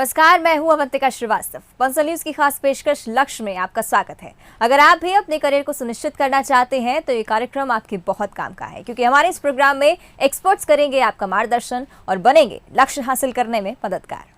नमस्कार, मैं हूं अवंतिका श्रीवास्तव। बंसल न्यूज की खास पेशकश लक्ष्य में आपका स्वागत है। अगर आप भी अपने करियर को सुनिश्चित करना चाहते हैं तो ये कार्यक्रम आपके बहुत काम का है, क्योंकि हमारे इस प्रोग्राम में एक्सपर्ट्स करेंगे आपका मार्गदर्शन और बनेंगे लक्ष्य हासिल करने में मददगार।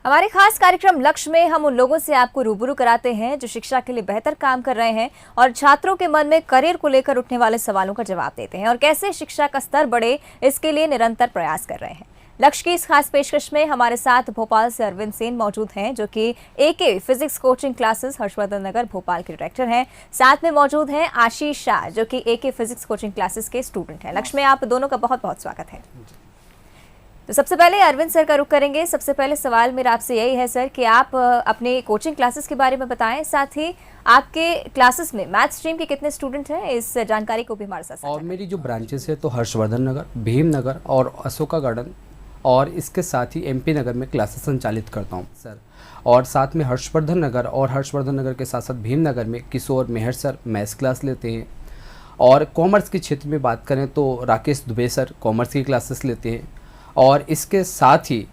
हमारे खास कार्यक्रम लक्ष्य में हम उन लोगों से आपको रूबरू कराते हैं जो शिक्षा के लिए बेहतर काम कर रहे हैं और छात्रों के मन में करियर को लेकर उठने वाले सवालों का जवाब देते हैं और कैसे शिक्षा का स्तर बढ़े इसके लिए निरंतर प्रयास कर रहे हैं। लक्ष्य की इस खास पेशकश में हमारे साथ भोपाल से अरविंद सेन मौजूद हैं, जो कि एके physics coaching classes Harshvardhan Nagar Bhopal के डायरेक्टर हैं। साथ में मौजूद हैं आशीष शाह, जो कि एके फिजिक्स कोचिंग क्लासेस के स्टूडेंट हैं। लक्ष्य में आप दोनों का बहुत बहुत स्वागत है। तो सबसे पहले अरविंद सर का रुख करेंगे। सबसे पहले सवाल मेरा आपसे यही है सर कि आप अपने कोचिंग क्लासेस के बारे में बताएं, साथ ही आपके क्लासेस में मैथ स्ट्रीम के कितने स्टूडेंट हैं, इस जानकारी को भी हमारे साथ। और मेरी जो ब्रांचेस है तो हर्षवर्धन नगर, भीम नगर और अशोका गार्डन और इसके साथ ही एमपी नगर में क्लासेस संचालित करता हूँ सर। और साथ में हर्षवर्धन नगर और हर्षवर्धन नगर के साथ साथ भीम नगर में किशोर मेहर सर मैथ्स क्लास लेते हैं। और कॉमर्स के क्षेत्र में बात करें तो राकेश दुबे सर कॉमर्स की क्लासेस लेते हैं। और इसके साथ ही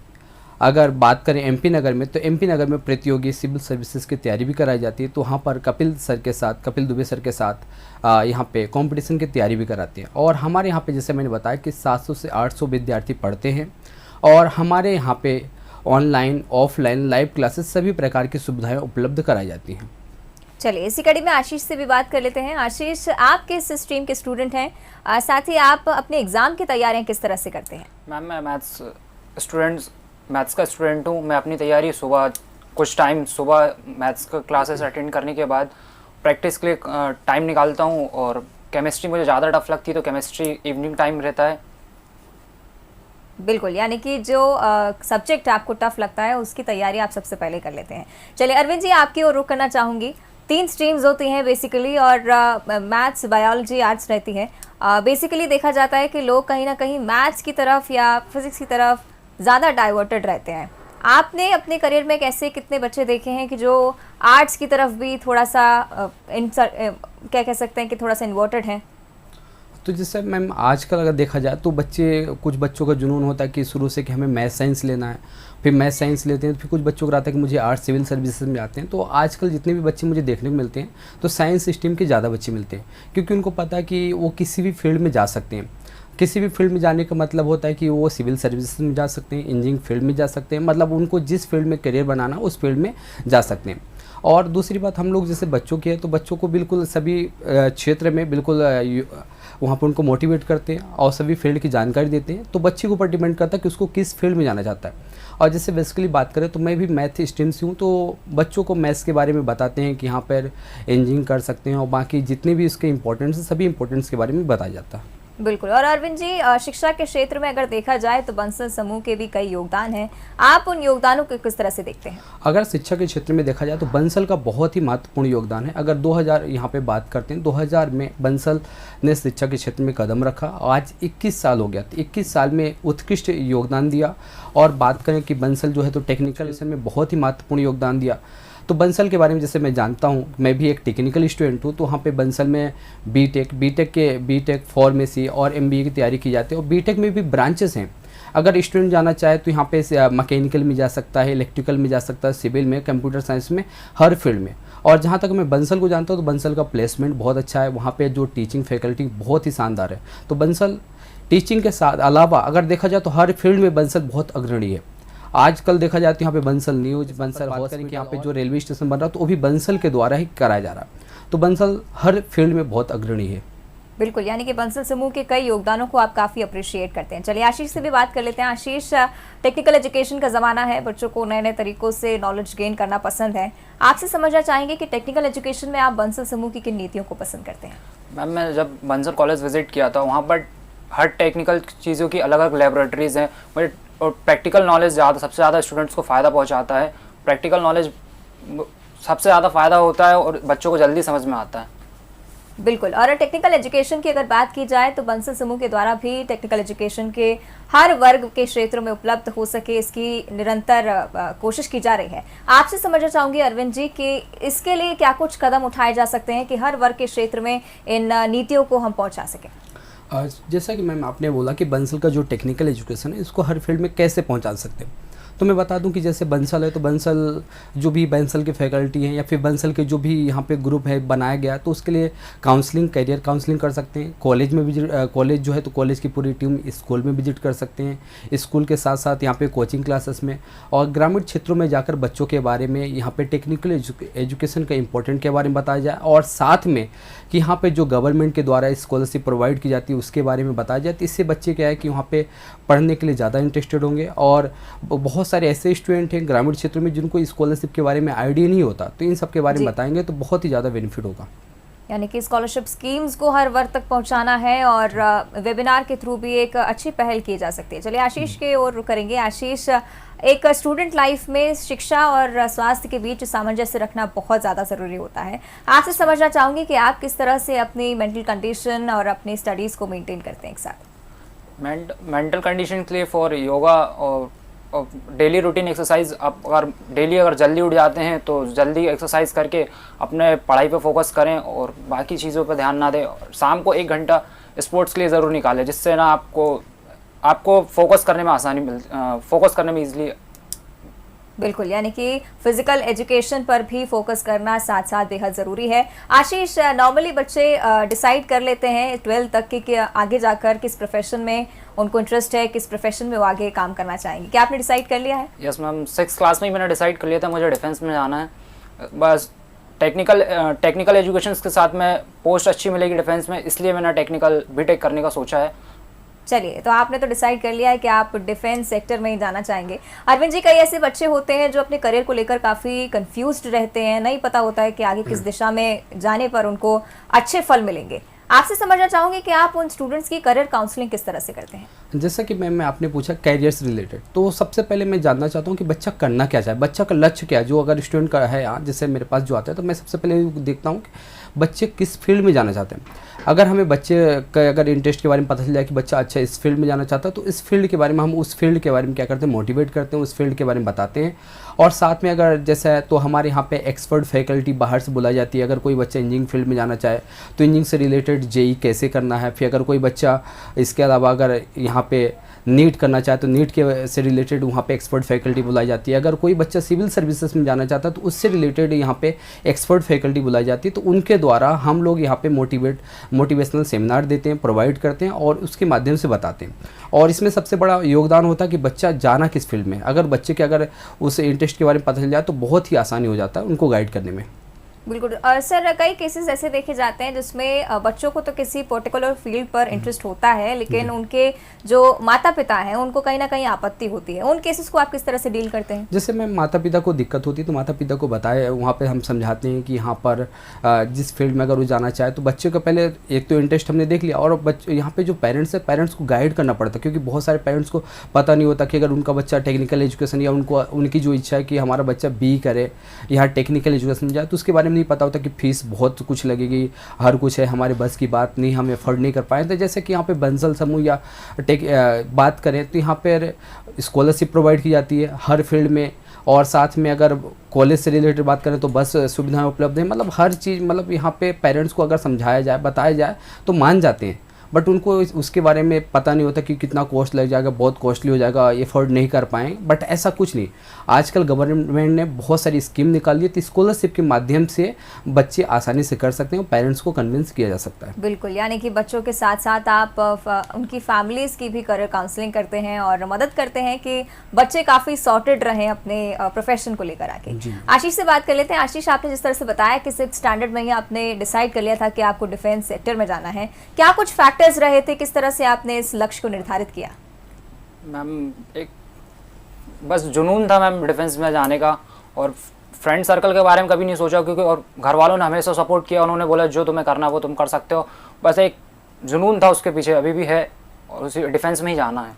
अगर बात करें एमपी नगर में तो एमपी नगर में प्रतियोगी सिविल सर्विसेज की तैयारी भी कराई जाती है, तो वहाँ पर कपिल दुबे सर के साथ यहाँ पे कंपटीशन की तैयारी भी कराते हैं। और हमारे यहाँ पे जैसे मैंने बताया कि 700 से 800 विद्यार्थी पढ़ते हैं और हमारे यहाँ पे ऑनलाइन ऑफलाइन लाइव क्लासेस सभी प्रकार की सुविधाएँ उपलब्ध कराई जाती हैं। चलिए इसी कड़ी में आशीष से भी बात कर लेते हैं। आशीष, आप किस स्ट्रीम के स्टूडेंट हैं, साथ ही आप अपने एग्जाम की तैयारियां किस तरह से करते हैं? मैम मैं मैथ्स का स्टूडेंट हूँ। मैं अपनी तैयारी कुछ टाइम सुबह मैथ्स का क्लासेस अटेंड करने के बाद प्रैक्टिस के लिए टाइम निकालता हूँ। और केमिस्ट्री मुझे ज़्यादा टफ लगती है तो केमिस्ट्री इवनिंग टाइम रहता है। बिल्कुल, यानी कि जो सब्जेक्ट आपको टफ लगता है उसकी तैयारी आप सबसे पहले कर लेते हैं। चलिए अरविंद जी, आपकी ओर रुख करना चाहूँगी। 3 स्ट्रीम्स होती हैं बेसिकली और मैथ्स, बायोलॉजी, आर्ट्स रहती है। बेसिकली देखा जाता है कि लोग कहीं ना कहीं मैथ्स की तरफ या फिजिक्स की तरफ ज़्यादा डाइवर्टेड रहते हैं। आपने अपने करियर में कैसे कितने बच्चे देखे हैं कि जो आर्ट्स की तरफ भी थोड़ा सा क्या कह सकते हैं कि थोड़ा सा इन्वर्टेड हैं? तो जैसे मैम आजकल अगर देखा जाए तो कुछ बच्चों का जुनून होता है कि शुरू से कि हमें मैथ साइंस लेना है, फिर मैथ साइंस लेते हैं, फिर कुछ बच्चों को रहता है कि मुझे आर्ट्स सिविल सर्विसेज में आते हैं। तो आजकल जितने भी बच्चे मुझे देखने को मिलते हैं तो साइंस स्ट्रीम के ज़्यादा बच्चे मिलते हैं, क्योंकि उनको पता है कि वो किसी भी फील्ड में जा सकते हैं। किसी भी फील्ड में जाने का मतलब होता है कि वो सिविल सर्विसेज में जा सकते हैं, इंजीनियरिंग फील्ड में जा सकते हैं, मतलब उनको जिस फील्ड में करियर बनाना उस फील्ड में जा सकते हैं। और दूसरी बात, हम लोग जैसे बच्चों की है तो बच्चों को बिल्कुल सभी क्षेत्र में बिल्कुल वहाँ पर उनको मोटिवेट करते हैं और सभी फील्ड की जानकारी देते हैं। तो बच्चे के ऊपर डिपेंड करता है कि उसको किस फील्ड में जाना चाहता है। और जैसे बेसिकली बात करें तो मैं भी मैथ स्ट्रीम से हूँ, तो बच्चों को मैथ्स के बारे में बताते हैं कि यहाँ पर इंजीनियरिंग कर सकते हैं और बाकी जितने भी इसके इंपॉर्टेंस हैं सभी इंपॉर्टेंस के बारे में बताया जाता है। बिल्कुल। और अरविंद जी, शिक्षा के क्षेत्र में अगर देखा जाए तो बंसल समूह के भी कई योगदान हैं, आप उन योगदानों को किस तरह से देखते हैं? अगर शिक्षा के क्षेत्र में देखा जाए तो बंसल का बहुत ही महत्वपूर्ण योगदान है। अगर 2000 यहाँ पे बात करते हैं, 2000 में बंसल ने शिक्षा के क्षेत्र में कदम रखा। आज 21 साल हो गया, 21 साल में उत्कृष्ट योगदान दिया। और बात करें कि बंसल जो है तो टेक्निकल सेक्शन में बहुत ही महत्वपूर्ण योगदान दिया। तो बंसल के बारे में जैसे मैं जानता हूँ, मैं भी एक टेक्निकल स्टूडेंट हूँ, तो वहाँ पे बंसल में बीटेक फार्मेसी और एमबीए की तैयारी की जाती है। और बीटेक में भी ब्रांचेस हैं। अगर स्टूडेंट जाना चाहे तो यहाँ पे मैकेनिकल में जा सकता है, इलेक्ट्रिकल में जा सकता है, सिविल में, कंप्यूटर साइंस में, हर फील्ड में। और जहाँ तक मैं बंसल को जानता हूँ तो बंसल का प्लेसमेंट बहुत अच्छा है। वहाँ पर जो टीचिंग फैकल्टी बहुत ही शानदार है। तो बंसल टीचिंग के साथ अलावा अगर देखा जाए तो हर फील्ड में बंसल बहुत अग्रणी है। आजकल देखा जाए तो यहाँ पे बंसल न्यूज, बंसल हॉस्पिटल, यहाँ पे जो रेलवे स्टेशन बन रहा है तो वो भी बंसल के द्वारा ही कराया जा रहा है। तो बंसल हर फील्ड में बहुत अग्रणी है। बिल्कुल, यानी कि बंसल समूह के कई योगदानों को आप काफ़ी अप्रिशिएट करते हैं। चलिए आशीष से भी बात कर लेते हैं। आशीष, टेक्निकल एजुकेशन का ज़माना है, बच्चों को नए नए तरीक़ों से नॉलेज गेन करना पसंद है। आपसे समझना चाहेंगे कि टेक्निकल एजुकेशन में आप बंसल समूह की किन नीतियों को पसंद करते हैं? मैम मैं जब बंसल कॉलेज विजिट किया था, वहाँ पर हर टेक्निकल चीज़ों की अलग अलग लेबोरेटरीज़ हैं। मुझे और प्रैक्टिकल नॉलेज सबसे ज़्यादा स्टूडेंट्स को फ़ायदा पहुंचाता है। प्रैक्टिकल नॉलेज सबसे ज़्यादा फ़ायदा होता है और बच्चों को जल्दी समझ में आता है। बिल्कुल। और टेक्निकल एजुकेशन की अगर बात की जाए तो बंसल समूह के द्वारा भी टेक्निकल एजुकेशन के हर वर्ग के क्षेत्रों में उपलब्ध हो सके, इसकी निरंतर कोशिश की जा रही है। आपसे समझना चाहूंगी अरविंद जी कि इसके लिए क्या कुछ कदम उठाए जा सकते हैं कि हर वर्ग के क्षेत्र में इन नीतियों को हम पहुंचा सकें। जैसा कि मैम आपने बोला कि बंसल का जो टेक्निकल एजुकेशन है इसको हर फील्ड में कैसे पहुंचा सकते हैं, तो मैं बता दूं कि जैसे बंसल है तो बंसल जो भी बंसल के फैकल्टी हैं या फिर बंसल के जो भी यहाँ पे ग्रुप है बनाया गया तो उसके लिए काउंसलिंग, करियर काउंसलिंग कर सकते हैं। कॉलेज में विजिट, कॉलेज जो है तो कॉलेज की पूरी टीम स्कूल में विजिट कर सकते हैं, स्कूल के साथ साथ यहाँ पे कोचिंग क्लासेस में, और ग्रामीण क्षेत्रों में जाकर बच्चों के बारे में यहाँ पे टेक्निकल एजुकेशन का इम्पोर्टेंट के बारे में बताया जाए, और साथ में कि यहाँ पे जो गवर्नमेंट के द्वारा स्कॉलरशिप प्रोवाइड की जाती है उसके बारे में बताया जाए। तो इससे बच्चे क्या है कि वहाँ पे पढ़ने के लिए ज़्यादा इंटरेस्टेड होंगे। और बहुत सारे ऐसे स्टूडेंट हैं ग्रामीण क्षेत्रों में जिनको स्कॉलरशिप के बारे में आइडिया नहीं होता, तो इन सब के बारे में बताएंगे तो बहुत ही ज़्यादा बेनिफिट होगा। यानी कि स्कॉलरशिप स्कीम्स को हर वर्ग तक पहुंचाना है और वेबिनार के थ्रू भी एक अच्छी पहल की जा सकती है। चलिए आशीष के ओर रुख करेंगे। आशीष, एक स्टूडेंट लाइफ में शिक्षा और स्वास्थ्य के बीच सामंजस्य रखना बहुत ज़्यादा ज़रूरी होता है। आपसे समझना चाहूँगी कि आप किस तरह से अपनी मेंटल कंडीशन और अपनी स्टडीज़ को मेंटेन करते हैं एक साथ। मेंटल कंडीशन के लिए फॉर योगा और डेली रूटीन एक्सरसाइज, आप अगर डेली अगर जल्दी उठ जाते हैं तो जल्दी एक्सरसाइज करके अपने पढ़ाई पे फोकस करें और बाकी चीज़ों पे ध्यान ना दें। और शाम को 1 घंटा स्पोर्ट्स के लिए ज़रूर निकालें, जिससे ना आपको फोकस करने में आसानी फोकस करने में ईजिली। बिल्कुल, यानी कि फिजिकल एजुकेशन पर भी फोकस करना साथ साथ बेहद ज़रूरी है। आशीष, नॉर्मली बच्चे डिसाइड कर लेते हैं 12th तक कि आगे जाकर किस प्रोफेशन में उनको इंटरेस्ट है, किस प्रोफेशन में वो आगे काम करना चाहेंगे। क्या आपने डिसाइड कर लिया है? यस मैम, 6th क्लास में ही मैंने डिसाइड कर लिया था मुझे डिफेंस में जाना है। बस टेक्निकल एजुकेशन के साथ में पोस्ट अच्छी मिलेगी डिफेंस में, इसलिए मैंने टेक्निकल बीटेक करने का सोचा है। चलिए, तो आपने तो डिसाइड कर लिया है कि आप डिफेंस सेक्टर में ही जाना चाहेंगे। अरविंद जी, कई ऐसे बच्चे होते हैं जो अपने करियर को लेकर काफ़ी कंफ्यूज्ड रहते हैं, नहीं पता होता है कि आगे किस दिशा में जाने पर उनको अच्छे फल मिलेंगे। आपसे समझना चाहूँगी कि आप उन स्टूडेंट्स की करियर काउंसलिंग किस तरह से करते हैं। जैसा कि मैम आपने पूछा कैरियर से रिलेटेड, तो सबसे पहले मैं जानना चाहता हूँ कि बच्चा करना क्या चाहे, बच्चा का लक्ष्य क्या है। जो अगर स्टूडेंट का है यहाँ जैसे मेरे पास जो आता है तो मैं सबसे पहले देखता हूँ कि बच्चे किस फील्ड में जाना चाहते हैं। अगर हमें बच्चे का अगर इंटरेस्ट के बारे में पता चल जाए कि बच्चा अच्छा इस फील्ड में जाना चाहता है तो इस फील्ड के बारे में हम उस फील्ड के बारे में क्या करते हैं, मोटिवेट करते हैं, उस फील्ड के बारे में बताते हैं। और साथ में अगर जैसा है तो हमारे यहाँ पे एक्सपर्ट फैकल्टी बाहर से बुलाई जाती है। अगर कोई बच्चा इंजीनियरिंग फील्ड में जाना चाहे तो इंजीनियरिंग से रिलेटेड जेई कैसे करना है, फिर अगर कोई बच्चा इसके अलावा अगर यहाँ पे नीट करना चाहे तो नीट के से रिलेटेड वहाँ पे एक्सपर्ट फैकल्टी बुलाई जाती है। अगर कोई बच्चा सिविल सर्विसेज में जाना चाहता है तो उससे रिलेटेड यहाँ पे एक्सपर्ट फैकल्टी बुलाई जाती है। तो उनके द्वारा हम लोग यहाँ पे मोटिवेशनल सेमिनार देते हैं, प्रोवाइड करते हैं और उसके माध्यम से बताते हैं। और इसमें सबसे बड़ा योगदान होता है कि बच्चा जाना किस फील्ड में। अगर बच्चे के अगर उस इंटरेस्ट के बारे में पता चल जाए तो बहुत ही आसानी हो जाता है उनको गाइड करने में। बिल्कुल। और सर, कई केसेस ऐसे देखे जाते हैं जिसमें बच्चों को तो किसी पर्टिकुलर फील्ड पर इंटरेस्ट होता है, लेकिन उनके जो माता पिता हैं उनको कहीं ना कहीं आपत्ति होती है। उन केसेस को आप किस तरह से डील करते हैं? जैसे मैं माता पिता को दिक्कत होती है तो माता पिता को बताए, वहाँ पे हम समझाते हैं कि यहाँ पर जिस फील्ड में अगर वो जाना चाहे तो बच्चे का पहले एक तो इंटरेस्ट हमने देख लिया। और बच्चे यहाँ पे जो पेरेंट्स है, पेरेंट्स को गाइड करना पड़ता है, क्योंकि बहुत सारे पेरेंट्स को पता नहीं होता कि अगर उनका बच्चा टेक्निकल एजुकेशन या उनकी जो इच्छा है कि हमारा बच्चा बी करे या टेक्निकल एजुकेशन जाए, तो उसके बारे में नहीं पता होता कि फीस बहुत कुछ लगेगी, हर कुछ है, हमारे बस की बात नहीं, हम अफोर्ड नहीं कर पाए। तो जैसे कि यहाँ पे बंसल समूह या बात करें तो यहाँ पर स्कॉलरशिप प्रोवाइड की जाती है हर फील्ड में। और साथ में अगर कॉलेज से रिलेटेड बात करें तो बस सुविधाएं उपलब्ध हैं। मतलब हर चीज़, मतलब यहाँ पे पेरेंट्स को अगर समझाया जाए, बताया जाए तो मान जाते हैं, बट उनको उसके बारे में पता नहीं होता कि कितना कॉस्ट लग जाएगा, बहुत कॉस्टली हो जाएगा, अफोर्ड नहीं कर पाएँ। बट ऐसा कुछ नहीं, आजकल गवर्नमेंट ने बहुत सारी स्कीम निकाली है, तो स्कॉलरशिप के माध्यम से बच्चे आसानी से कर सकते हैं और पेरेंट्स को कन्विंस किया जा सकता है। बिल्कुल, यानी कि बच्चों के साथ साथ आप उनकी फैमिलीज़ की भी करियर काउंसलिंग करते हैं और मदद करते हैं कि बच्चे काफ़ी सॉर्टेड रहें अपने प्रोफेशन को लेकर आके। आशीष से बात कर लेते हैं। आशीष, आपने जिस तरह से बताया कि 6th स्टैंडर्ड में ही आपने डिसाइड कर लिया था कि आपको डिफेंस सेक्टर में जाना है, क्या कुछ फैक्टर्स रहे थे, किस तरह से आपने इस लक्ष्य को निर्धारित किया? मैम, एक बस जुनून था मैम डिफेंस में जाने का, और फ्रेंड सर्कल के बारे में कभी नहीं सोचा, क्योंकि और घर वालों ने हमेशा सपोर्ट किया। उन्होंने बोला जो तुम्हें करना वो तुम कर सकते हो। बस एक जुनून था उसके पीछे, अभी भी है, और उसी डिफेंस में ही जाना है।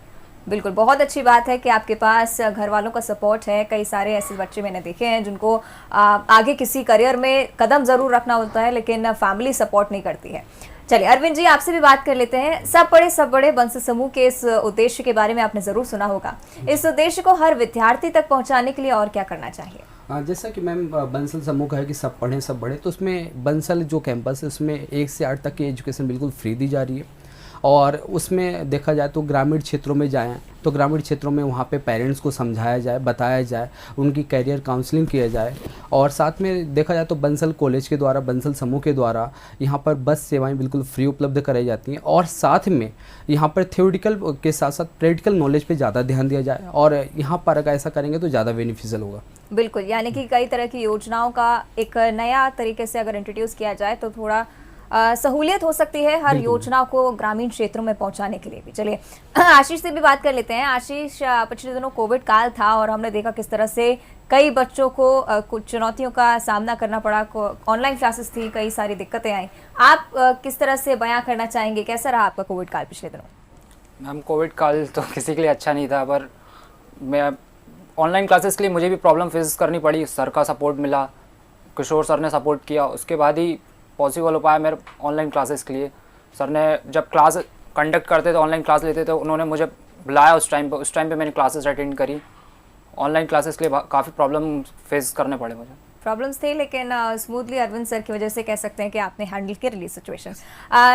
बिल्कुल, बहुत अच्छी बात है कि आपके पास घर वालों का सपोर्ट है। कई सारे ऐसे बच्चे मैंने देखे हैं जिनको आगे किसी करियर में कदम ज़रूर रखना होता है, लेकिन फैमिली सपोर्ट नहीं करती है। चलिए अरविंद जी, आपसे भी बात कर लेते हैं। सब बड़े बंसल समूह के इस उद्देश्य के बारे में आपने ज़रूर सुना होगा। इस उद्देश्य को हर विद्यार्थी तक पहुँचाने के लिए और क्या करना चाहिए? जैसा कि मैम बंसल समूह का है कि सब पढ़ें सब बढ़े, तो उसमें बंसल जो कैंपस है उसमें 1 से 8 तक की एजुकेशन बिल्कुल फ्री दी जा रही है। और उसमें देखा जाए तो ग्रामीण क्षेत्रों में जाएँ तो ग्रामीण क्षेत्रों में वहाँ पे पेरेंट्स को समझाया जाए, बताया जाए, उनकी करियर काउंसलिंग किया जाए। और साथ में देखा जाए तो बंसल कॉलेज के द्वारा, बंसल समूह के द्वारा यहाँ पर बस सेवाएं बिल्कुल फ्री उपलब्ध कराई जाती हैं। और साथ में यहाँ पर थ्योरेटिकल के साथ साथ प्रैक्टिकल नॉलेज पे ज़्यादा ध्यान दिया जाए, और यहाँ पर अगर ऐसा करेंगे तो ज़्यादा बेनिफिशियल होगा। बिल्कुल, यानी कि कई तरह की योजनाओं का एक नया तरीके से अगर इंट्रोड्यूस किया जाए तो थोड़ा सहूलियत हो सकती है हर योजना को ग्रामीण क्षेत्रों में पहुंचाने के लिए भी। चलिए आशीष से भी बात कर लेते हैं। आशीष, पिछले दिनों कोविड काल था और हमने देखा किस तरह से कई बच्चों को कुछ चुनौतियों का सामना करना पड़ा। ऑनलाइन क्लासेस थी, कई सारी दिक्कतें आई। आप किस तरह से बयां करना चाहेंगे, कैसा रहा आपका कोविड काल पिछले दिनों? मैम, कोविड काल तो किसी के लिए अच्छा नहीं था, पर मैं ऑनलाइन क्लासेस के लिए मुझे भी प्रॉब्लम फेस करनी पड़ी। सर का सपोर्ट मिला, किशोर सर ने सपोर्ट किया, उसके बाद ही पॉसिबल हो पाया मेरे ऑनलाइन क्लासेस के लिए। सर ने जब क्लास कंडक्ट करते थे, ऑनलाइन क्लास लेते थे, उन्होंने मुझे बुलाया उस टाइम पे मैंने क्लासेस अटेंड करी। ऑनलाइन क्लासेस के लिए काफ़ी प्रॉब्लम फेस करने पड़े मुझे। प्रॉब्लम्स थे, लेकिन स्मूथली अरविंद सर की वजह से कह सकते हैं कि आपने हैंडल कर ली सिचुएशन।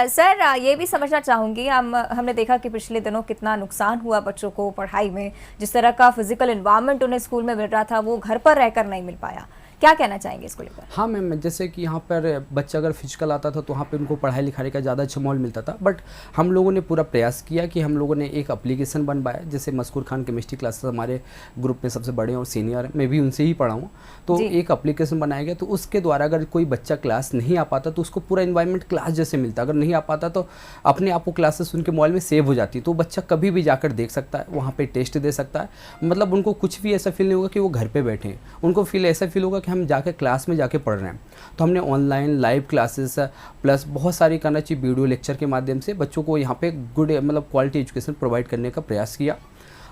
सर, ये भी समझना चाहूँगी, हमने देखा कि पिछले दिनों कितना नुकसान हुआ बच्चों को पढ़ाई में। जिस तरह का फिजिकल इन्वायरमेंट उन्हें स्कूल में मिल रहा था वो घर पर रहकर नहीं मिल पाया। क्या कहना चाहेंगे इसको लेकर? हाँ मैम, जैसे कि यहाँ पर बच्चा अगर फिजिकल आता था तो वहाँ पे उनको पढ़ाई लिखाई का ज़्यादा अच्छा माहौल मिलता था। बट हम लोगों ने पूरा प्रयास किया कि हम लोगों ने एक एप्लीकेशन बनवाया, जैसे मस्कूर खान केमिस्ट्री क्लासेस हमारे ग्रुप में सबसे बड़े और सीनियर, मैं भी उनसे ही पढ़ा हूँ। तो एक एप्लीकेशन बनाया गया, तो उसके द्वारा अगर कोई बच्चा क्लास नहीं आ पाता तो उसको पूरा इन्वायरमेंट क्लास जैसे मिलता। अगर नहीं आ पाता तो अपने आप को क्लासेस उनके मोबाइल में सेव हो जाती, तो बच्चा कभी भी जाकर देख सकता है, वहाँ पर टेस्ट दे सकता है। मतलब उनको कुछ भी ऐसा फील नहीं होगा कि वो घर पर बैठे हैं, उनको फील ऐसा फील होगा कि हम जाकर क्लास में जाके पढ़ रहे हैं। तो हमने ऑनलाइन लाइव क्लासेस प्लस बहुत सारी करना चाहिए वीडियो लेक्चर के माध्यम से बच्चों को यहाँ पे गुड मतलब क्वालिटी एजुकेशन प्रोवाइड करने का प्रयास किया।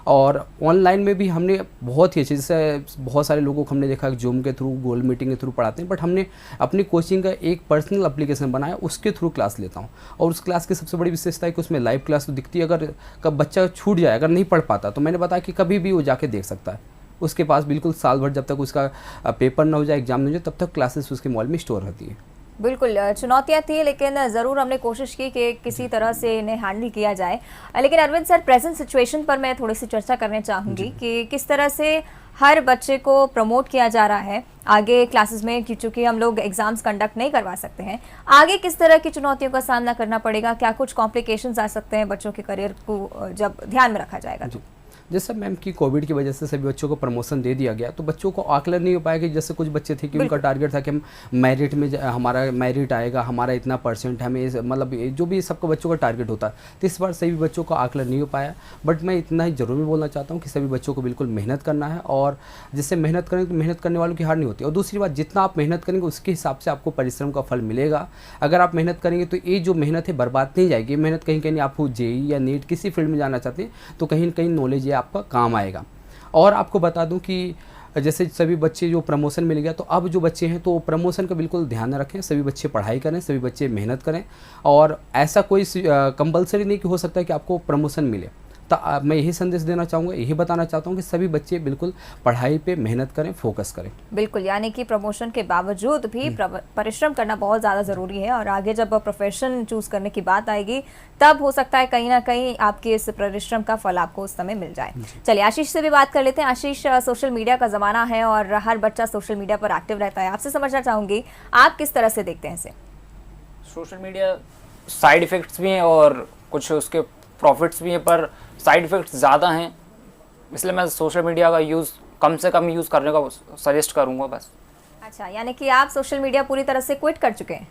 और ऑनलाइन में भी हमने बहुत ही अच्छे, जैसे बहुत सारे लोगों को हमने देखा जूम के थ्रू, गूगल मीटिंग के थ्रू पढ़ाते हैं, बट हमने अपनी कोचिंग का एक पर्सनल एप्लीकेशन बनाया, उसके थ्रू क्लास लेता हूँ। और उस क्लास की सबसे बड़ी विशेषता है कि उसमें लाइव क्लास तो दिखती है। अगर कब बच्चा छूट जाए, अगर नहीं पढ़ पाता, तो मैंने बताया कि कभी भी वो जाके देख सकता है। उसके पास बिल्कुल साल भर, जब तक उसका पेपर ना हो जाए, एग्जाम ना हो जाए, तब तक क्लासेस उसके मोबाइल में स्टोर होती है। बिल्कुल, चुनौतियां थी, लेकिन ज़रूर हमने कोशिश की कि किसी तरह से इन्हें हैंडल किया जाए। लेकिन अरविंद सर, प्रेजेंट सिचुएशन पर मैं थोड़ी सी चर्चा करना चाहूँगी कि किस तरह से हर बच्चे को प्रमोट किया जा रहा है आगे क्लासेस में, चूँकि हम लोग एग्जाम्स कंडक्ट नहीं करवा सकते हैं। आगे किस तरह की चुनौतियों का सामना करना पड़ेगा? क्या कुछ कॉम्प्लिकेशंस आ सकते हैं बच्चों के करियर को जब ध्यान में रखा जाएगा? जैसे मैम कि कोविड की वजह से सभी बच्चों को प्रमोशन दे दिया गया, तो बच्चों को आकलन नहीं हो पाया कि जैसे कुछ बच्चे थे कि उनका टारगेट था कि हम मेरिट में, हमारा मेरिट आएगा, हमारा इतना परसेंट, हमें मतलब जो भी सबको बच्चों का टारगेट होता है, तो इस बार सभी बच्चों का आकलन नहीं हो पाया। बट मैं इतना ही ज़रूर भी बोलना चाहता हूँ कि सभी बच्चों को बिल्कुल मेहनत करना है, और जिससे मेहनत करेंगे तो मेहनत करने वालों की हार नहीं होती। और दूसरी बात, जितना आप मेहनत करेंगे उसके हिसाब से आपको परिश्रम का फल मिलेगा। अगर आप मेहनत करेंगे तो ये जो मेहनत है बर्बाद नहीं जाएगी। मेहनत कहीं कहीं आपको जेई या नीट किसी फील्ड में जाना चाहते हैं तो कहीं ना कहीं नॉलेज ये आपका काम आएगा। और आपको बता दूं कि जैसे सभी बच्चे जो प्रमोशन मिल गया, तो अब जो बच्चे हैं तो प्रमोशन का बिल्कुल ध्यान रखें। सभी बच्चे पढ़ाई करें, सभी बच्चे मेहनत करें, और ऐसा कोई कंपलसरी नहीं कि हो सकता है कि आपको प्रमोशन मिले। तो मैं यही संदेश देना चाहूँगा, यही बताना चाहता हूँ कि सभी बच्चे बिल्कुल पढ़ाई पे मेहनत करें, फोकस करें। बिल्कुल, यानी कि प्रमोशन के बावजूद भी परिश्रम करना बहुत ज़्यादा ज़रूरी है, और आगे जब प्रोफेशन चूज़ करने की बात आएगी तब हो सकता है कहीं ना कहीं आपके इस परिश्रम का फल आपको उस समय मिल जाए। चलिए आशीष से भी बात कर लेते हैं। आशीष, सोशल मीडिया का ज़माना है और हर बच्चा सोशल मीडिया पर एक्टिव रहता है। आपसे समझना चाहूँगी, आप किस तरह से देखते हैं इसे? सोशल मीडिया साइड इफ़ेक्ट्स भी हैं और कुछ उसके प्रॉफिट्स भी हैं, पर साइड इफ़ेक्ट्स ज़्यादा हैं, इसलिए मैं सोशल मीडिया का यूज़ कम से कम यूज़ करने का सजेस्ट करूँगा बस। अच्छा, यानी कि आप सोशल मीडिया पूरी तरह से क्विट कर चुके हैं?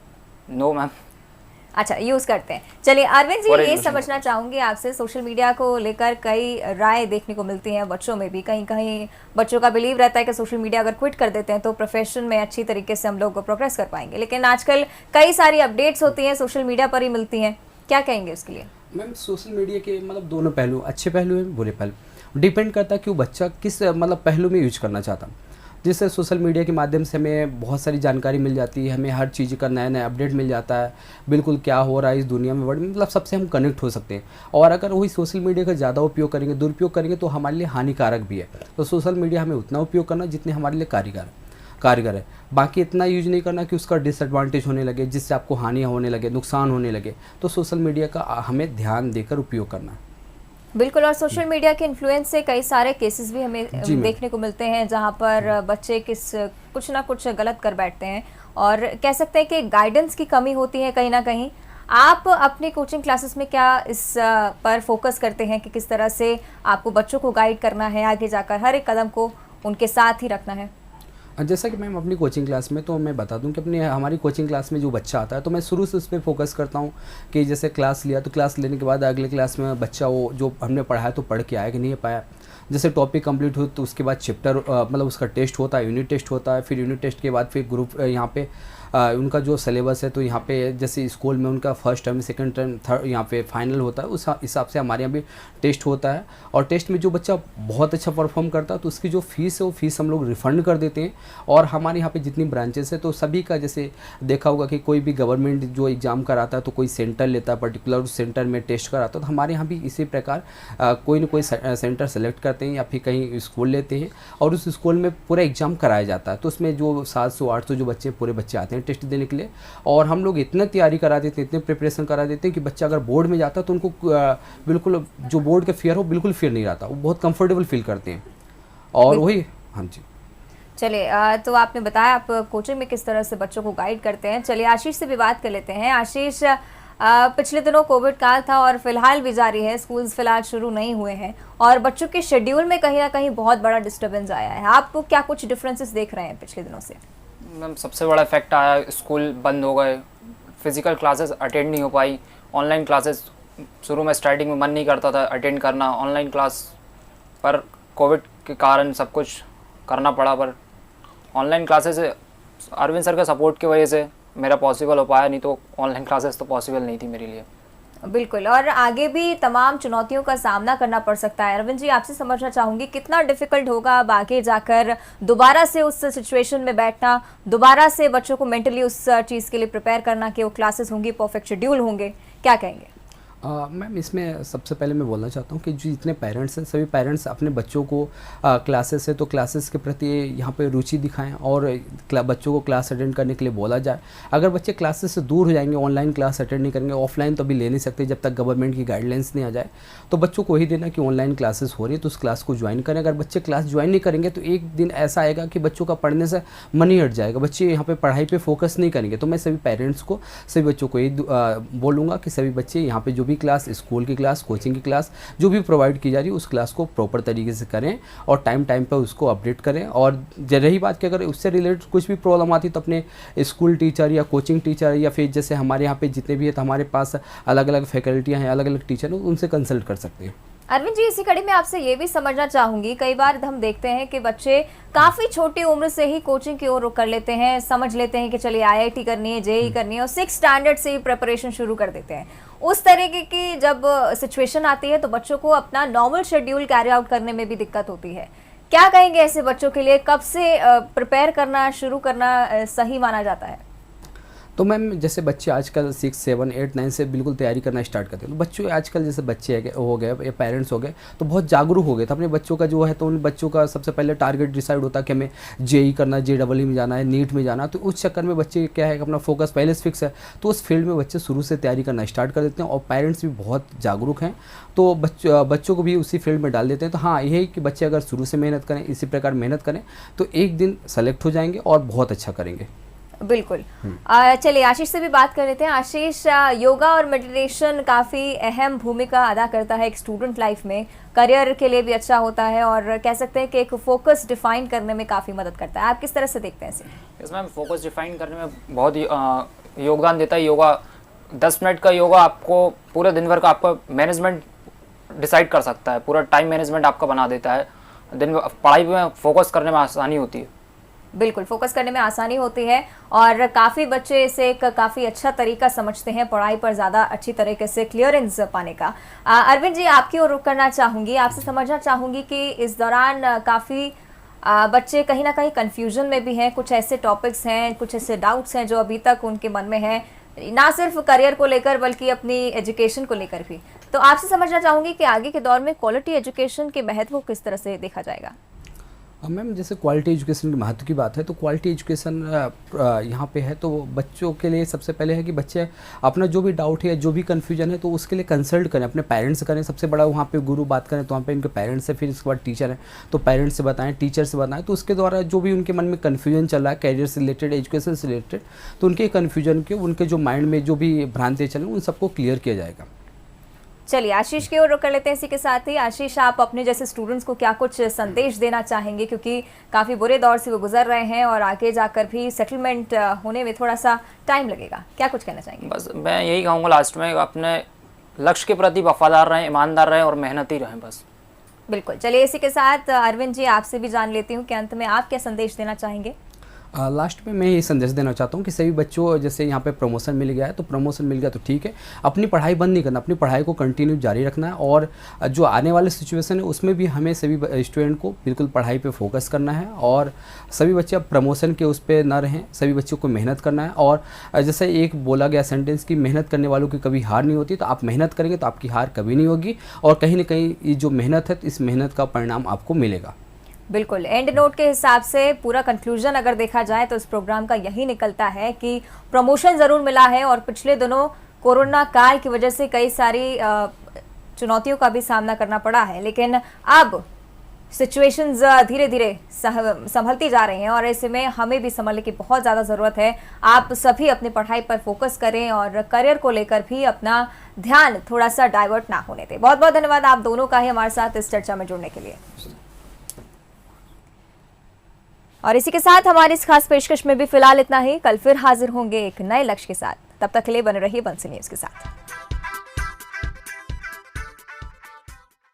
No ma'am. अच्छा, यूज़ करते हैं। चलिए अरविंद जी, ये समझना चाहूँगी आपसे, सोशल मीडिया को लेकर कई राय देखने को मिलती हैं बच्चों में भी। कहीं कहीं बच्चों का बिलीव रहता है कि सोशल मीडिया अगर क्विट कर देते हैं तो प्रोफेशन में अच्छी तरीके से हम लोग प्रोग्रेस कर पाएंगे, लेकिन आजकल कई सारी अपडेट्स होती हैं सोशल मीडिया पर ही मिलती हैं। क्या कहेंगे उसके लिए? मैम सोशल मीडिया के मतलब दोनों पहलू, अच्छे पहलू हैं, बुरे पहलू, डिपेंड करता है कि वो बच्चा किस मतलब पहलू में यूज करना चाहता। जिससे सोशल मीडिया के माध्यम से हमें बहुत सारी जानकारी मिल जाती है, हमें हर चीज़ का नया नया अपडेट मिल जाता है, बिल्कुल क्या हो रहा है इस दुनिया में, वर्ल्ड में, मतलब सबसे हम कनेक्ट हो सकते हैं। और अगर वही सोशल मीडिया का ज़्यादा उपयोग करेंगे, दुरुपयोग करेंगे, तो हमारे लिए हानिकारक भी है। तो सोशल मीडिया हमें उतना उपयोग करना जितने हमारे लिए कारगर है, बाकी इतना यूज नहीं करना कि उसका डिसएडवांटेज होने लगे, जिससे आपको हानि होने लगे, नुकसान होने लगे। तो सोशल मीडिया का हमें ध्यान देकर उपयोग करना है। बिल्कुल, और सोशल मीडिया के इन्फ्लुएंस से कई सारे केसेस भी हमें जी मैम। देखने को मिलते हैं जहां पर बच्चे कुछ ना कुछ गलत कर बैठते हैं, और कह सकते हैं कि गाइडेंस की कमी होती है कहीं ना कहीं। आप अपनी कोचिंग क्लासेस में क्या इस पर फोकस करते हैं कि किस तरह से आपको बच्चों को गाइड करना है, आगे जाकर हर एक कदम को उनके साथ ही रखना है? जैसा कि मैम अपनी कोचिंग क्लास में, तो मैं बता दूं कि हमारी कोचिंग क्लास में जो बच्चा आता है, तो मैं शुरू से उस पर फोकस करता हूं कि जैसे क्लास लिया, तो क्लास लेने के बाद अगले क्लास में बच्चा वो जो हमने पढ़ाया तो पढ़ के आया कि नहीं पाया। जैसे टॉपिक कंप्लीट हो तो उसके बाद चैप्टर मतलब उसका टेस्ट होता है, यूनिट टेस्ट होता है, फिर यूनिट टेस्ट के बाद फिर ग्रुप यहाँ पे उनका जो सिलेबस है, तो यहाँ पे जैसे स्कूल में उनका first term, second term, third यहाँ पे फाइनल होता है, उस हिसाब से हमारे यहाँ भी टेस्ट होता है। और टेस्ट में जो बच्चा बहुत अच्छा परफॉर्म करता है तो उसकी जो फीस है वो फीस हम लोग रिफ़ंड कर देते हैं। और हमारे यहाँ पे जितनी ब्रांचेस है तो सभी का, जैसे देखा होगा कि कोई भी गवर्नमेंट जो एग्ज़ाम कराता है तो कोई सेंटर लेता है, पर्टिकुलर उस सेंटर में टेस्ट कराता है, तो हमारे यहाँ भी इसी प्रकार कोई ना कोई सेंटर सेलेक्ट करते हैं या फिर कहीं स्कूल लेते हैं और उस स्कूल में पूरा एग्ज़ाम कराया जाता है। तो उसमें जो 700-800 जो बच्चे पूरे बच्चे आते हैं टेस्ट देने के लिए, और हम लोग इतना तैयारी करा देते हैं, इतने प्रिपरेशन करा देते हैं कि बच्चा अगर बोर्ड में जाता है तो उनको बिल्कुल जो बोर्ड का फियर हो बिल्कुल फियर नहीं रहता, वो बहुत कंफर्टेबल फील करते हैं। और वही, हाँ जी। चलिए, तो आपने बताया आप कोचिंग में किस तरह से बच्चों को गाइड करते हैं। चलिए आशीष से भी बात कर लेते हैं। आशीष, पिछले दिनों कोविड काल था और फिलहाल भी जारी है, स्कूल्स फिलहाल शुरू नहीं हुए हैं और बच्चों के शेड्यूल में कहीं ना कहीं बहुत बड़ा डिस्टर्बेंस आया है। आप क्या कुछ डिफरेंसेस देख रहे हैं पिछले दिनों से? मैम सबसे बड़ा इफेक्ट आया, स्कूल बंद हो गए, फिज़िकल क्लासेस अटेंड नहीं हो पाई, ऑनलाइन क्लासेस शुरू में स्टार्टिंग में मन नहीं करता था अटेंड करना ऑनलाइन क्लास, पर कोविड के कारण सब कुछ करना पड़ा। पर ऑनलाइन क्लासेस अरविंद सर के सपोर्ट की वजह से मेरा पॉसिबल हो पाया, नहीं तो ऑनलाइन क्लासेस तो पॉसिबल नहीं थी मेरे लिए। बिल्कुल, और आगे भी तमाम चुनौतियों का सामना करना पड़ सकता है। अरविंद जी, आपसे समझना चाहूँगी कितना डिफ़िकल्ट होगा अब आगे जाकर दोबारा से उस सिचुएशन में बैठना, दोबारा से बच्चों को मेंटली उस चीज़ के लिए प्रिपेयर करना कि वो क्लासेस होंगी, परफेक्ट शेड्यूल होंगे, क्या कहेंगे? मैम इसमें सबसे पहले मैं बोलना चाहता हूँ कि जो जितने पेरेंट्स हैं, सभी पेरेंट्स अपने बच्चों को क्लासेस है तो क्लासेस के प्रति यहाँ पे रुचि दिखाएं और बच्चों को क्लास अटेंड करने के लिए बोला जाए। अगर बच्चे क्लासेस से दूर हो जाएंगे, ऑनलाइन क्लास अटेंड नहीं करेंगे, ऑफलाइन तो अभी ले नहीं सकते जब तक गवर्नमेंट की गाइडलाइंस नहीं आ जाए, तो बच्चों को ही देना कि ऑनलाइन क्लासेस हो रही है तो उस क्लास को ज्वाइन करें। अगर बच्चे क्लास ज्वाइन नहीं करेंगे तो एक दिन ऐसा आएगा कि बच्चों का पढ़ने से मन ही हट जाएगा, बच्चे यहाँ पे पढ़ाई पे फोकस नहीं करेंगे। तो मैं सभी पेरेंट्स को, सभी बच्चों को यही बोलूँगा कि सभी बच्चे यहाँ पे जो भी क्लास, स्कूल की क्लास, कोचिंग की क्लास जो भी प्रोवाइड की जा रही है उस क्लास को प्रॉपर तरीके से करें और टाइम पर उसको अपडेट करें। और रही बात कि अगर उससे रिलेटेड कुछ भी प्रॉब्लम आती तो अपने स्कूल टीचर या कोचिंग टीचर या फिर जैसे हमारे यहाँ पे जितने भी है तो हमारे पास अलग अलग फैकल्टियाँ हैं, अलग अलग टीचर हैं, उनसे कंसल्ट कर सकते हैं। अरविंद जी, इसी कड़ी में आपसे ये भी समझना चाहूंगी, कई बार हम देखते हैं कि बच्चे काफ़ी छोटी उम्र से ही कोचिंग की ओर रुख कर लेते हैं, समझ लेते हैं कि चलिए IIT करनी है, JEE करनी है और 6 स्टैंडर्ड से ही प्रिपरेशन शुरू कर देते हैं। उस तरीके की जब सिचुएशन आती है तो बच्चों को अपना नॉर्मल शेड्यूल कैरी आउट करने में भी दिक्कत होती है। क्या कहेंगे ऐसे बच्चों के लिए, कब से प्रिपेयर करना शुरू करना सही माना जाता है? तो मैम जैसे बच्चे आजकल 6, 7, 8, 9 से बिल्कुल तैयारी करना स्टार्ट करते हैं, तो बच्चों आजकल जैसे बच्चे हो गए या पेरेंट्स हो गए तो बहुत जागरूक हो गए, तो अपने बच्चों का जो है तो उन बच्चों का सबसे पहले टारगेट डिसाइड होता है कि हमें JEE करना, JEE में जाना है, नीट में जाना। तो उस चक्कर में बच्चे क्या है कि अपना फोकस पहले से फिक्स है तो उस फील्ड में बच्चे शुरू से तैयारी करना स्टार्ट कर देते हैं और पेरेंट्स भी बहुत जागरूक हैं तो बच्चों को भी उसी फील्ड में डाल देते हैं। तो हाँ, यही कि बच्चे अगर शुरू से मेहनत करें, इसी प्रकार मेहनत करें तो एक दिन सेलेक्ट हो जाएंगे और बहुत अच्छा करेंगे। बिल्कुल। चलिए आशीष से भी बात कर लेते हैं। आशीष, योगा और मेडिटेशन काफ़ी अहम भूमिका अदा करता है एक स्टूडेंट लाइफ में, करियर के लिए भी अच्छा होता है और कह सकते हैं कि एक फोकस डिफाइन करने में काफ़ी मदद करता है। आप किस तरह से देखते हैं इसे? इसमें फोकस डिफाइन करने में बहुत योगदान देता है योगा। 10 मिनट का योगा आपको पूरे दिन भर का आपका मैनेजमेंट डिसाइड कर सकता है, पूरा टाइम मैनेजमेंट आपका बना देता है, दिन पढ़ाई में फोकस करने में आसानी होती है। बिल्कुल, फोकस करने में आसानी होती है और काफ़ी बच्चे इसे एक काफ़ी अच्छा तरीका समझते हैं पढ़ाई पर ज़्यादा अच्छी तरीके से क्लियरेंस पाने का। अरविंद जी, आपकी ओर रुख करना चाहूँगी, आपसे समझना चाहूँगी कि इस दौरान काफ़ी बच्चे कहीं ना कहीं कन्फ्यूजन में भी हैं, कुछ ऐसे टॉपिक्स हैं, कुछ ऐसे डाउट्स हैं जो अभी तक उनके मन में हैं, ना सिर्फ करियर को लेकर बल्कि अपनी एजुकेशन को लेकर भी। तो आपसे समझना चाहूँगी कि आगे के दौर में क्वालिटी एजुकेशन के महत्व को किस तरह से देखा जाएगा? मैम, जैसे क्वालिटी एजुकेशन के महत्व की बात है तो क्वालिटी एजुकेशन यहाँ पे है तो बच्चों के लिए सबसे पहले है कि बच्चे अपना जो भी डाउट है या जो भी कन्फ्यूजन है तो उसके लिए कंसल्ट करें, अपने पेरेंट्स से करें। सबसे बड़ा वहाँ पे गुरु बात करें तो वहाँ पे इनके पेरेंट्स से, फिर इसके बाद टीचर हैं तो पेरेंट्स से बताएं, टीचर से बताएं। तो उसके द्वारा जो भी उनके मन में कन्फ्यूजन चल रहा है कैरियर से रिलेटेड, एजुकेशन से रिलेटेड, तो उनके कन्फ्यूजन के, उनके जो माइंड में जो भी भ्रांतियाँ चल रही हैं उन सबको क्लियर किया जाएगा। चलिए आशीष की ओर रुख कर लेते हैं। इसी के साथ ही आशीष, आप अपने जैसे स्टूडेंट्स को क्या कुछ संदेश देना चाहेंगे, क्योंकि काफ़ी बुरे दौर से वो गुजर रहे हैं और आगे जाकर भी सेटलमेंट होने में थोड़ा सा टाइम लगेगा, क्या कुछ कहना चाहेंगे? बस मैं यही कहूँगा लास्ट में, अपने लक्ष्य के प्रति वफादार रहें, ईमानदार रहें और मेहनती रहें बस। बिल्कुल। चलिए इसी के साथ अरविंद जी, आपसे भी जान लेती हूँ कि अंत में आप क्या संदेश देना चाहेंगे? लास्ट में मैं ये संदेश देना चाहता हूँ कि सभी बच्चों, जैसे यहाँ पे प्रमोशन मिल गया है तो प्रमोशन मिल गया तो ठीक है, अपनी पढ़ाई बंद नहीं करना, अपनी पढ़ाई को कंटिन्यू जारी रखना है और जो आने वाले सिचुएशन है उसमें भी हमें सभी स्टूडेंट को बिल्कुल पढ़ाई पे फोकस करना है और सभी बच्चे अब प्रमोशन के उस पर ना रहें, सभी बच्चों को मेहनत करना है। और जैसे एक बोला गया सेंटेंस कि मेहनत करने वालों की कभी हार नहीं होती, तो आप मेहनत करेंगे तो आपकी हार कभी नहीं होगी और कहीं ना कहीं ये जो मेहनत है इस मेहनत का परिणाम आपको मिलेगा। बिल्कुल। एंड नोट के हिसाब से पूरा कंक्लूजन अगर देखा जाए तो इस प्रोग्राम का यही निकलता है कि प्रमोशन ज़रूर मिला है और पिछले दिनों कोरोना काल की वजह से कई सारी चुनौतियों का भी सामना करना पड़ा है, लेकिन अब सिचुएशंस धीरे धीरे संभलती जा रही हैं और ऐसे में हमें भी संभलने की बहुत ज़्यादा ज़रूरत है। आप सभी अपनी पढ़ाई पर फोकस करें और करियर को लेकर भी अपना ध्यान थोड़ा सा डाइवर्ट ना होने दें। बहुत बहुत धन्यवाद आप दोनों का ही हमारे साथ इस चर्चा में जुड़ने के लिए। और इसी के साथ हमारी इस खास पेशकश में भी फिलहाल इतना ही। कल फिर हाजिर होंगे एक नए लक्ष्य के साथ, तब तक के लिए बने रहिए बंसी न्यूज़ के साथ।